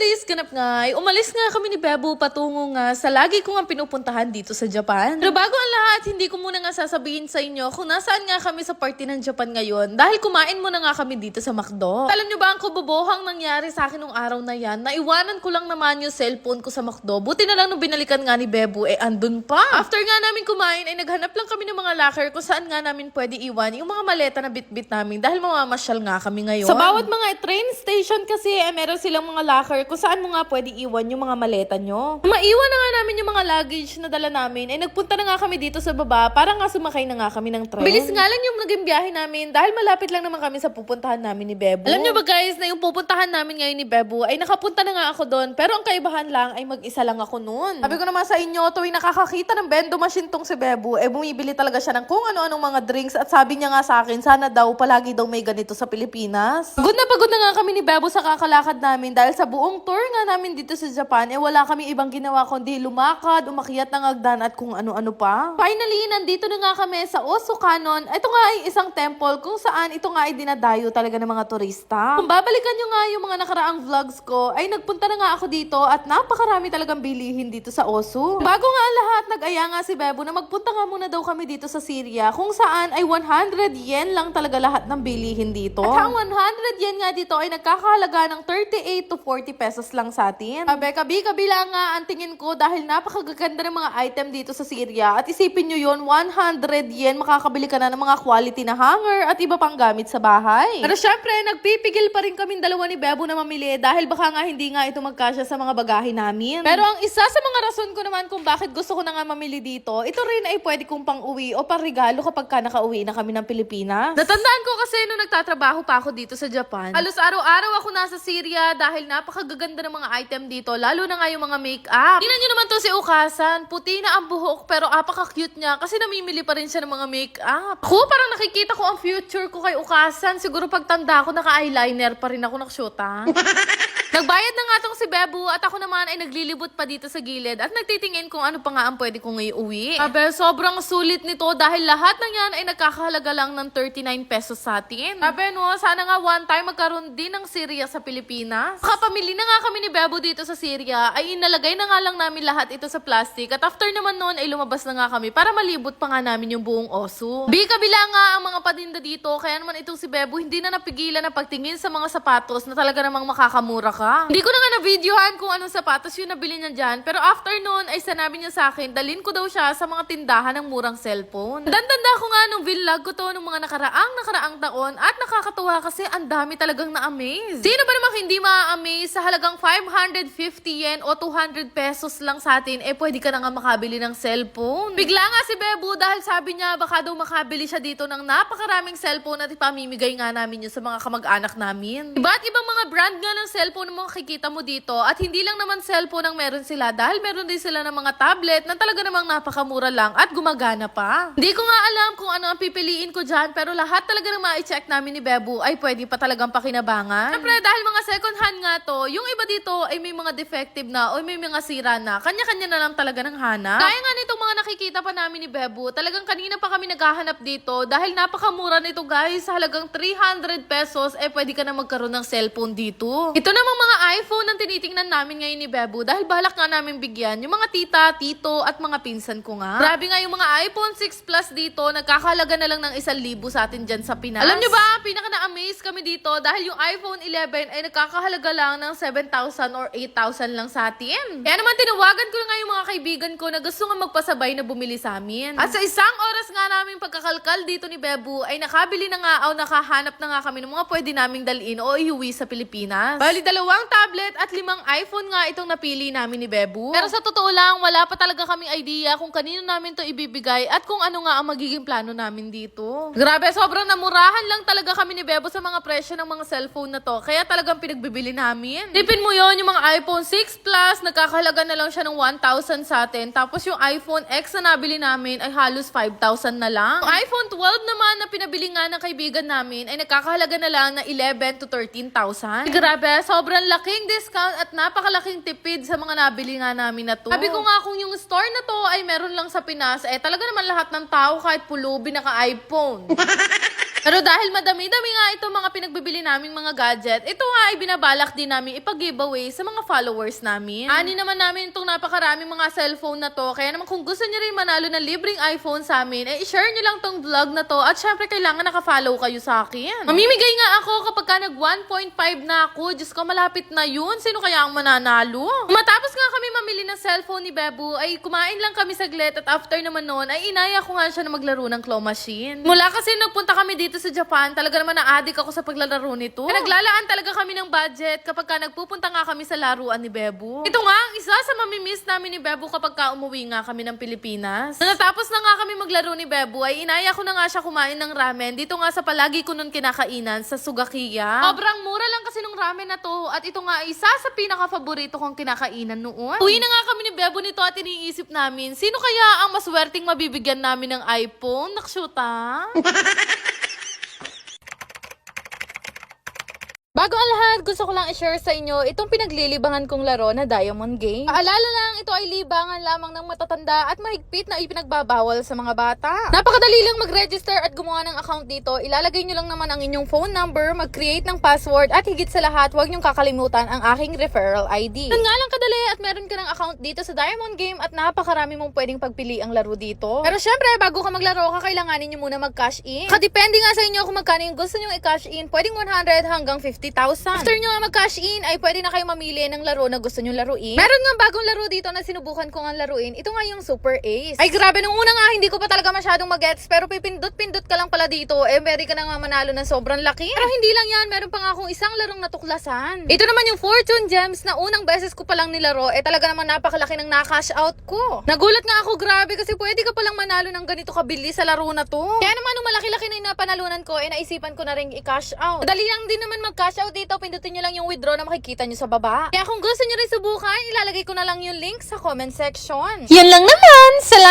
today's ganap nga, ay umalis nga kami ni Bebo patungo nga sa lagi ko nga pinupuntahan dito sa Japan. Pero bago ang lahat, hindi ko muna nga sasabihin sa inyo kung nasaan nga kami sa party ng Japan ngayon dahil kumain muna nga kami dito sa McDo. Alam nyo ba ang kububuhang nangyari sa akin nung araw na yan? Naiwanan ko lang naman yung cellphone ko sa McDo. Buti na lang nung binalikan nga ni Bebo, andun pa. After nga namin kumain, ay naghanap lang kami ng mga locker kung saan nga namin pwede iwan yung mga maleta na bit-bit namin dahil mamamasyal nga kami ngayon. Sa bawat mga train station kasi, meron silang mga locker kung saan mo nga pwede iwan yung mga maleta nyo. Maiwan na nga namin yung mga luggage na dala namin, ay nagpunta na nga kami dito sa baba para nga sumakay na nga kami ng train. Bilis nga lang yung naging biyahe namin dahil malapit lang naman kami sa pupuntahan namin ni Bebo. Alam nyo ba guys, na yung pupuntahan namin ngayon ni Bebo ay nakapunta na nga ako doon, pero ang kaibahan lang ay mag-isa lang ako noon. Sabi ko naman sa inyo, tuwing nakakakita ng bendo machine tong si Bebo, bumibili talaga siya ng kung ano-anong mga drinks at sabi niya nga sa akin, sana daw palagi daw may ganito sa Pilipinas. Pagod na nga kami ni Bebo sa kakalakad namin dahil sa buong tour nga namin dito sa Japan, wala kami ibang ginawa kundi lumakad, umakyat ng hagdan at kung ano-ano pa. Finally, nandito na nga kami sa Osokanon. Ito nga ay isang temple kung saan ito nga ay dinadayo talaga ng mga turista. Kung babalikan nyo nga yung mga nakaraang vlogs ko, ay nagpunta na nga ako dito at napakarami talagang bilihin dito sa Osu. Bago nga ang lahat, nag-aya nga si Bebo na magpunta nga muna daw kami dito sa Syria kung saan ay 100 yen lang talaga lahat ng bilihin dito. At ang 100 yen nga dito ay nagkakahalaga ng 38 to 40 pesos lang sa atin. Kabi-kabila nga ang tingin ko dahil napakagaganda ng mga item dito sa Syria. At isipin nyo yun, 100 yen, makakabili ka na ng mga quality na hanger at iba pang gamit sa bahay. Pero syempre, nagpipigil pa rin kaming dalawa ni Bebo na mamili dahil baka nga hindi nga ito magkasya sa mga bagahe namin. Pero ang isa sa mga rason ko naman kung bakit gusto ko na nga mamili dito, ito rin ay pwede kong pang-uwi o pang-regalo kapag ka nakauwi na kami ng Pilipinas. Natandaan ko kasi nung nagtatrabaho pa ako dito sa Japan, halos araw-araw ako nasa Syria dahil napakagaganda ng mga item dito, lalo na nga yung mga make-up. Tingnan nyo naman to si Ukasan, puti na ang buhok pero apaka-cute niya kasi namimili pa rin siya ng mga make-up. Ako parang nakikita ko ang future ko kay Ukasan, siguro pagtanda ko naka-eyeliner pa rin ako naksyota. Nagbayad na nga tong si Bebo at ako naman ay naglilibot pa dito sa gilid at nagtitingin kung ano pa nga ang pwede kong iuwi. Sabi, sobrang sulit nito dahil lahat ng yan ay nagkakahalaga lang ng 39 pesos sa atin. Sabi, no, sana nga one time magkaroon din ng Syria sa Pilipinas. Kapamili na nga kami ni Bebo dito sa Syria ay inalagay na nga lang namin lahat ito sa plastic at after naman noon ay lumabas na nga kami para malibot pa nga namin yung buong Osu. Kabila nga ang mga paninda dito kaya naman itong si Bebo hindi na napigilan na pagtingin sa mga sapatos na talaga namang makakamura ka. Hindi ko na nga na-videohan kung anong sapatos yung nabili niya dyan. Pero after noon ay sinabi niya sa akin, dalhin ko daw siya sa mga tindahan ng murang cellphone. Dandanda ko nga nung vlog ko to nung mga nakaraang taon at nakakatuwa kasi ang dami talagang na-amaze. Sino ba namang hindi ma-amaze sa halagang 550 yen o 200 pesos lang sa atin, pwede ka na nga makabili ng cellphone. Bigla nga si Bebo dahil sabi niya baka daw makabili siya dito ng napakaraming cellphone at ipamimigay nga namin yun sa mga kamag-anak namin. Iba't ibang mga brand nga ng cellphone na makikita mo dito at hindi lang naman cellphone ang meron sila dahil meron din sila ng mga tablet na talaga namang napakamura lang at gumagana pa. Hindi ko nga alam kung ano ang pipiliin ko dyan pero lahat talaga ng ma-check namin ni Bebo ay pwede pa talagang pakinabangan. Siyempre dahil mga second hand nga to, yung iba dito ay may mga defective na o may mga sira na. Kanya-kanya na lang talaga ng hanap. Kaya nga nitong mga nakikita pa namin ni Bebo, talagang kanina pa kami naghahanap dito dahil napakamura nito guys. Sa halagang 300 pesos pwede ka na magkaroon ng cellphone dito. Ito namang mga iPhone ang tinitingnan namin ngayon ni Bebo dahil balak nga namin bigyan yung mga tita, tito at mga pinsan ko nga. Grabe nga yung mga iPhone 6 Plus dito, nagkakahalaga na lang ng 1,000 sa atin dyan sa Pinas. Alam nyo ba, pinaka na-amaze kami dito dahil yung iPhone 11 ay nagkakahalaga lang ng 7,000 or 8,000 lang sa atin. Kaya naman tinawagan ko na nga yung mga kaibigan ko na gusto nga magpasabay na bumili sa amin. At sa isang oras nga namin pagkakalkal dito ni Bebo ay nakabili na nga o nakahanap na nga kami ng mga pwede naming dalhin o iuwi sa Pilipinas. Bali, dalawang tablet at 5 iPhone nga itong napili namin ni Bebo. Pero sa totoo lang, wala pa talaga kaming idea kung kanino namin to ibibigay at kung ano nga ang magiging plano namin dito. Grabe, sobrang namurahan lang talaga kami ni Bebo sa mga presyo ng mga cellphone na to. Kaya talagang pinagbibili namin. Tipin mo yon yung mga iPhone 6 Plus, nagkakahalaga na lang siya ng 1,000 sa atin. Tapos yung iPhone X na nabili namin ay halos 5,000 na lang. Yung iPhone 12 naman na pinabili nga ng kaibigan namin ay nagkakahalaga na lang na 11 to 13,000. Grabe, sobrang laking discount at napakalaking tipid sa mga nabili nga namin na to. Sabi ko nga kung yung store na to ay meron lang sa Pinas, talaga naman lahat ng tao kahit pulubi naka-iPhone. Pero dahil madami-dami nga itong mga pinagbibili naming mga gadget, ito nga ay binabalak din namin ipag-giveaway sa mga followers namin. Ani naman namin itong napakaraming mga cellphone na to, kaya naman kung gusto nyo rin manalo ng libreng iPhone sa amin, eh i-share nyo lang tong vlog na to at syempre kailangan naka-follow kayo sa akin. Mamimigay nga ako kapag ka nag 1.5 na ako. Diyos ko, malapit na yun. Sino kaya ang mananalo? Matapos nga kami mamili ng cellphone ni Bebo, ay kumain lang kami saglit at after naman noon, ay inaya ko nga siya na maglaro ng claw machine. Mula kasi nagpunta kami dito sa Japan, talaga naman na-addict ako sa paglalaro nito. Kaya naglalaan talaga kami ng budget kapag ka nagpupunta nga kami sa laruan ni Bebo. Ito nga ang isa sa mamimiss namin ni Bebo kapag ka umuwi nga kami ng Pilipinas. Natapos na nga kami maglaro ni Bebo, ay inaya ko na nga siya kumain ng ramen dito nga sa palagi ko nun kinakainan sa Sugakiya. Sobrang mura lang kasi nung ramen na to at ito nga isa sa pinaka-favorito kong kinakainan noon. Uwi na nga kami ni Bebo nito at iniisip namin, sino kaya ang maswerteng mabibigyan namin ng iPhone? Nakshuta? Bago ang lahat, gusto ko lang i-share sa inyo itong pinaglilibangan kong laro na Diamond Game. Paalala lang, ito ay libangan lamang ng matatanda at mahigpit na ipinagbabawal sa mga bata. Napakadali lang mag-register at gumawa ng account dito. Ilalagay nyo lang naman ang inyong phone number, mag-create ng password at higit sa lahat, huwag nyong kakalimutan ang aking referral ID. Yan nga lang kadali at meron ka ng account dito sa Diamond Game at napakarami mong pwedeng pagpili ang laro dito. Pero syempre, bago ka maglaro, kakailanganin nyo muna mag-cash in. Kadepende nga sa inyo kung magkano yung gusto nyong i-cash in. Pwedeng 100 hanggang 50,000. After nyo mag-cash in, ay pwede na kayo mamili ng laro na gusto nyo laruin. Meron nga bagong laro dito na sinubukan ko nga laruin. Ito nga yung Super Ace. Ay grabe, nung una nga hindi ko pa talaga masyadong mag-gets, pero pipindot-pindot ka lang pala dito, eh pwede ka na nga manalo ng sobrang laki. Pero hindi lang yan, meron pa nga akong isang larong natuklasan. Ito naman yung Fortune Gems na unang beses ko palang nilaro, eh talaga naman napakalaki ng na-cash out ko. Nagulat nga ako, grabe, kasi pwede ka palang manalo ng ganito kabili sa laro na to. Kaya naman nung malaki-laki na yung napanalunan ko, eh naisipan ko na rin i-cash out. Madali lang din naman mag-cash out dito, pindutin nyo lang yung withdraw na makikita nyo sa baba. Kaya kung gusto nyo rin subukan, ilalagay ko na lang yung link sa comment section. Yan lang naman. Salamat!